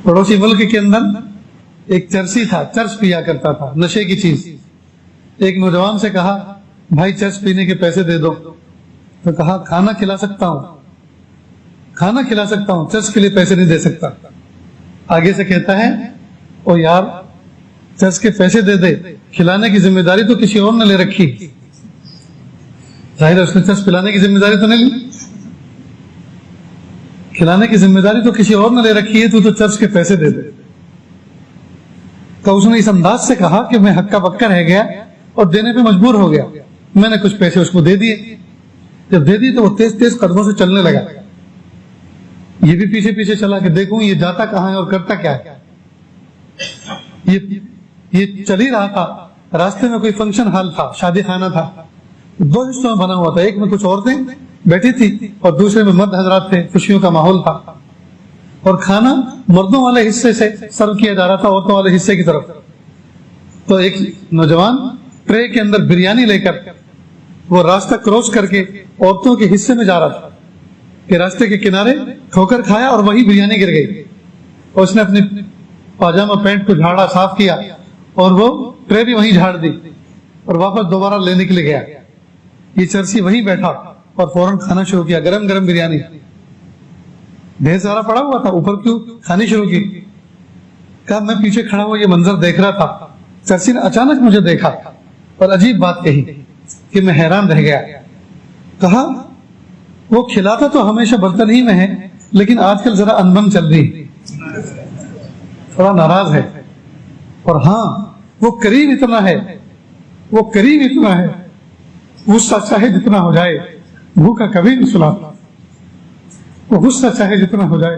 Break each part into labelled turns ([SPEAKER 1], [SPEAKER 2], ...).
[SPEAKER 1] पड़ोसी मुल्क के अंदर एक चरसी था, चर्स पिया करता था, नशे की चीज। एक नौजवान से कहा, भाई चर्स पीने के पैसे दे दो। तो कहा, खाना खिला सकता हूं, खाना खिला सकता हूं, चर्स के लिए पैसे नहीं दे सकता। आगे से कहता है, ओ यार चर्स के पैसे दे दे, खिलाने की जिम्मेदारी तो किसी और ने ले रखी। जाहिर है उसने चर्स पिलाने की जिम्मेदारी तो नहीं ली, खिलाने की जिम्मेदारी तो किसी और ने ले रखी है, तू तो चर्च के पैसे दे दे। तो उसने इस अंदाज से कहा कि मैं हक्का बक्का रह गया और देने पे मजबूर हो गया। मैंने कुछ पैसे उसको दे दिए। जब दे दिए तो वो तेज तेज कदमों से चलने लगा। ये भी पीछे पीछे चला कि देखूं ये जाता कहां है और करता क्या है। ये चल ही रहा था, रास्ते में कोई फंक्शन हॉल था, शादी खाना था, दो हिस्सों में बना हुआ था। एक में कुछ औरतें बैठी थी और दूसरे में मर्द हजरात थे, खुशियों का माहौल था। और खाना मर्दों वाले हिस्से से सर्व किया जा रहा था औरतों वाले हिस्से की तरफ। तो एक नौजवान ट्रे के अंदर बिरयानी लेकर वो रास्ता क्रॉस करके औरतों के हिस्से में जा रहा था कि रास्ते के किनारे ठोकर खाया और वही बिरयानी गिर गई। और उसने अपने पाजामा पैंट को झाड़ा, साफ किया और वो ट्रे भी वहीं झाड़ दी और वापस दोबारा लेने के लिए गया। ये चर्सी वहीं बैठा और फौरन खाना शुरू किया, गरम गरम बिरयानी ढेर सारा पड़ा हुआ था, ऊपर क्यों खानी शुरू की। कहा, मैं पीछे खड़ा हुआ ये मंजर देख रहा था, चर्सी ने अचानक मुझे देखा और अजीब बात कही कि मैं हैरान रह गया। कहा, वो खिलाता तो हमेशा बर्तन ही में है, लेकिन आजकल जरा अनबन चल रही, थोड़ा नाराज है। और हाँ, वो करीब इतना है, वो करीब इतना है, गुस्सा चाहे जितना हो जाए भूखा कभी नहीं सुलाता। वो गुस्सा चाहे जितना हो जाए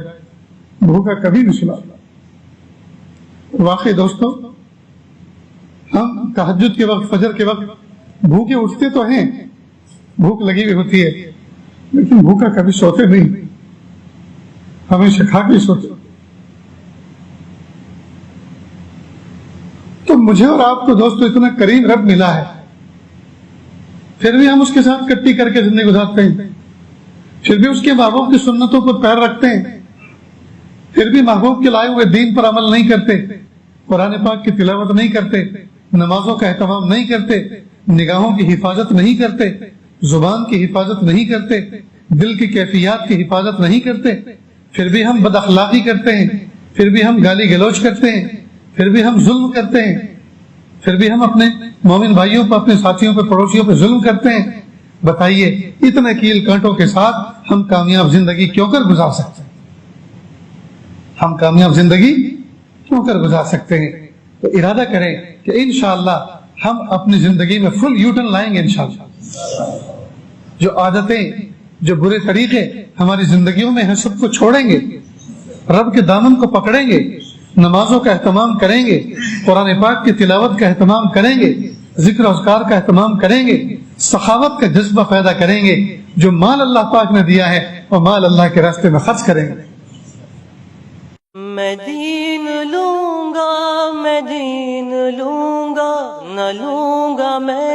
[SPEAKER 1] भूखा कभी नहीं सुलाता। वाकई दोस्तों, हम तहज्जुद के वक्त, फजर के वक्त भूखे उठते तो हैं, भूख लगी हुई होती है, लेकिन भूखा कभी सोते नहीं, हमेशा खा के सोते। तो मुझे और आपको दोस्तों इतना करीम रब मिला है, फिर भी हम उसके साथ कट्टी करके जिंदगी गुजारते हैं, फिर भी उसके महबूब की सुन्नतों पर पैर रखते हैं, फिर भी महबूब के लाए हुए दीन पर अमल नहीं करते, कुरान पाक की तिलावत नहीं करते, नमाजों का एहतमाम नहीं करते, निगाहों की हिफाजत नहीं करते, जुबान की हिफाजत नहीं करते, दिल की कैफियत की हिफाजत नहीं करते, फिर भी हम बदअखलाकी करते हैं, फिर भी हम गाली गलौज करते हैं, फिर भी हम जुल्म करते हैं, फिर भी हम अपने मोमिन भाइयों पर, अपने साथियों पर, पड़ोसियों पर जुल्म करते हैं। बताइए, इतने कील कांटों के साथ हम कामयाब जिंदगी क्यों कर गुजार सकते हैं? हम कामयाब जिंदगी क्यों कर गुजार सकते हैं? तो इरादा करें कि इंशाअल्लाह हम अपनी जिंदगी में फुल यूटर्न लाएंगे। इंशाअल्लाह जो आदतें, जो बुरे तरीके हमारी जिंदगियों में हैं, सबको छोड़ेंगे, रब के दामन को पकड़ेंगे, नमाजों का एहतमाम करेंगे, कुरान पाक की तिलावत का एहतमाम करेंगे, जिक्र अस्कार का एहतमाम करेंगे, सखावत का जज्बा पैदा करेंगे, जो माल अल्लाह पाक ने दिया है और माल अल्लाह के रास्ते में खर्च करेंगे।
[SPEAKER 2] मैं दीन लूंगा, मैं दीन लूंगा, न लूंगा मैं